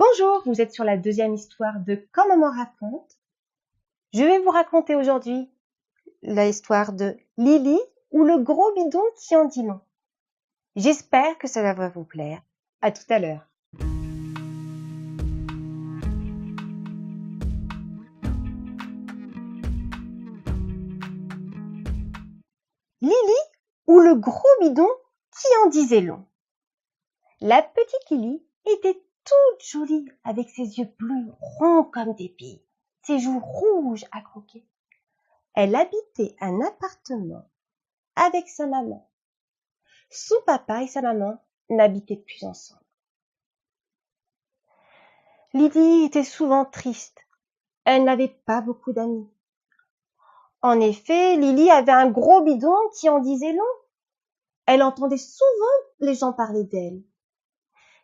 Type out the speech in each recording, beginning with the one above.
Bonjour, vous êtes sur la deuxième histoire de Quand maman raconte. Je vais vous raconter aujourd'hui l'histoire de Lily ou le gros bidon qui en dit long. J'espère que cela va vous plaire. À tout à l'heure. Lily ou le gros bidon qui en disait long. La petite Lily était toute jolie avec ses yeux bleus ronds comme des billes, ses joues rouges à croquer. Elle habitait un appartement avec sa maman. Son papa et sa maman n'habitaient plus ensemble. Lily était souvent triste. Elle n'avait pas beaucoup d'amis. En effet, Lily avait un gros bidon qui en disait long. Elle entendait souvent les gens parler d'elle.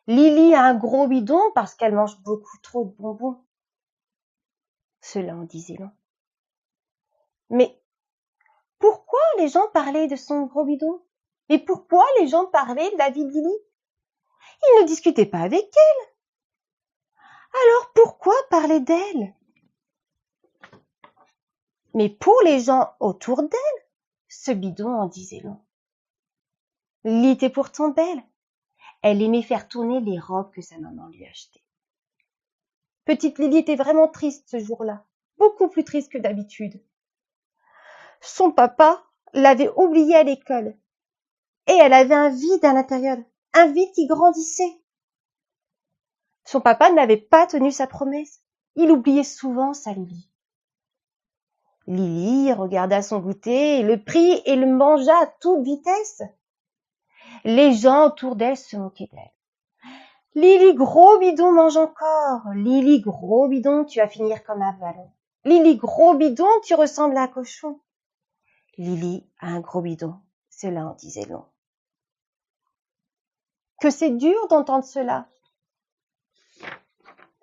Lily a un gros bidon parce qu'elle mange beaucoup trop de bonbons. Cela en disait long. Mais pourquoi les gens parlaient de son gros bidon? Et pourquoi les gens parlaient de la vie de Lily? Ils ne discutaient pas avec elle. Alors pourquoi parler d'elle? Mais pour les gens autour d'elle, ce bidon en disait long. Lily était pourtant belle. Elle aimait faire tourner les robes que sa maman lui achetait. Petite Lily était vraiment triste ce jour-là, beaucoup plus triste que d'habitude. Son papa l'avait oubliée à l'école et elle avait un vide à l'intérieur, un vide qui grandissait. Son papa n'avait pas tenu sa promesse. Il oubliait souvent sa Lily. Lily regarda son goûter, le prit et le mangea à toute vitesse. Les gens autour d'elle se moquaient d'elle. Lily, gros bidon, mange encore. Lily, gros bidon, tu vas finir comme un ballon. Lily, gros bidon, tu ressembles à un cochon. Lily a un gros bidon, cela en disait long. Que c'est dur d'entendre cela.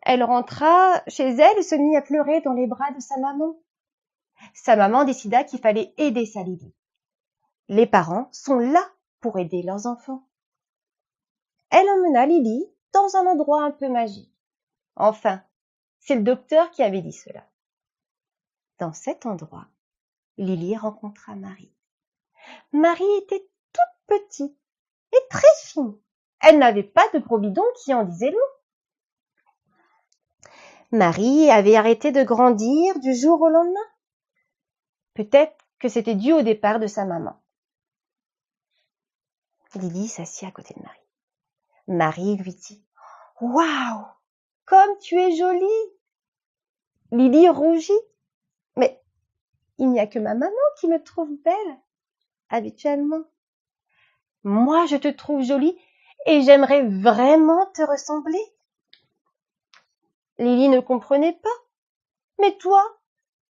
Elle rentra chez elle et se mit à pleurer dans les bras de sa maman. Sa maman décida qu'il fallait aider sa Lily. Les parents sont là pour aider leurs enfants. Elle emmena Lily dans un endroit un peu magique. Enfin, c'est le docteur qui avait dit cela. Dans cet endroit, Lily rencontra Marie. Marie était toute petite et très fine. Elle n'avait pas de gros bidon qui en disait long. Marie avait arrêté de grandir du jour au lendemain. Peut-être que c'était dû au départ de sa maman. Lily s'assit à côté de Marie. Marie lui dit « Waouh, comme tu es jolie !» Lily rougit. « Mais il n'y a que ma maman qui me trouve belle, habituellement. Moi, je te trouve jolie et j'aimerais vraiment te ressembler. » Lily ne comprenait pas. « Mais toi,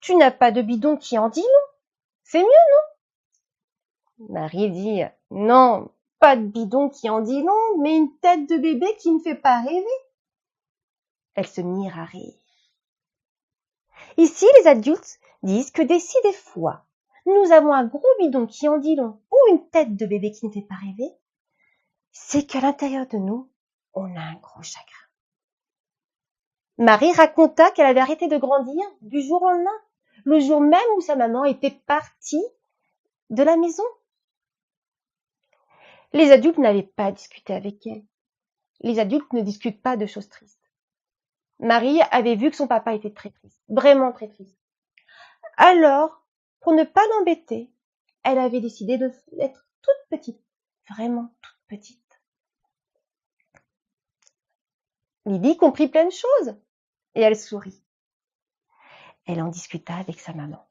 tu n'as pas de bidon qui en dit long. C'est mieux, non ?» Marie dit « Non, pas de bidon qui en dit long, mais une tête de bébé qui ne fait pas rêver. » Elles se mirent à rire. Ici, les adultes disent que si des fois, nous avons un gros bidon qui en dit long ou une tête de bébé qui ne fait pas rêver, c'est qu'à l'intérieur de nous, on a un gros chagrin. Marie raconta qu'elle avait arrêté de grandir du jour au lendemain, le jour même où sa maman était partie de la maison. Les adultes n'avaient pas discuté avec elle. Les adultes ne discutent pas de choses tristes. Marie avait vu que son papa était très triste, vraiment très triste. Alors, pour ne pas l'embêter, elle avait décidé d'être toute petite, vraiment toute petite. Lily comprit plein de choses et elle sourit. Elle en discuta avec sa maman.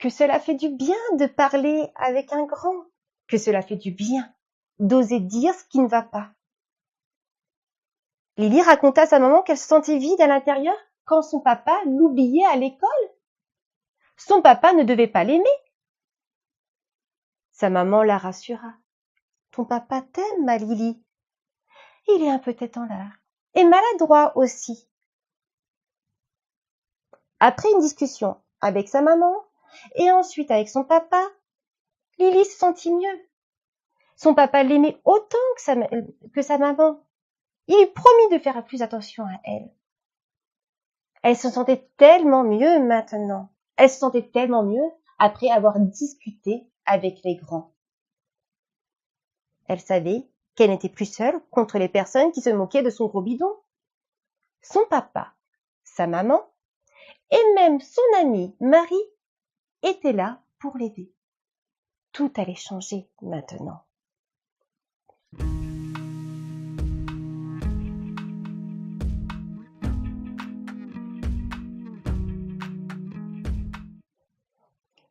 Que cela fait du bien de parler avec un grand, que cela fait du bien d'oser dire ce qui ne va pas. Lily raconta à sa maman qu'elle se sentait vide à l'intérieur quand son papa l'oubliait à l'école. Son papa ne devait pas l'aimer. Sa maman la rassura. Ton papa t'aime, ma Lily. Il est un peu tête en l'air et maladroit aussi. Après une discussion avec sa maman et ensuite avec son papa, Lily se sentit mieux. Son papa l'aimait autant que sa maman. Il lui promit de faire plus attention à elle. Elle se sentait tellement mieux maintenant. Elle se sentait tellement mieux après avoir discuté avec les grands. Elle savait qu'elle n'était plus seule contre les personnes qui se moquaient de son gros bidon. Son papa, sa maman et même son amie Marie étaient là pour l'aider. Tout allait changer maintenant.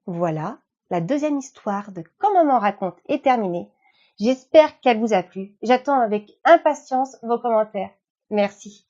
Voilà, la deuxième histoire de Quand maman raconte est terminée. J'espère qu'elle vous a plu. J'attends avec impatience vos commentaires. Merci.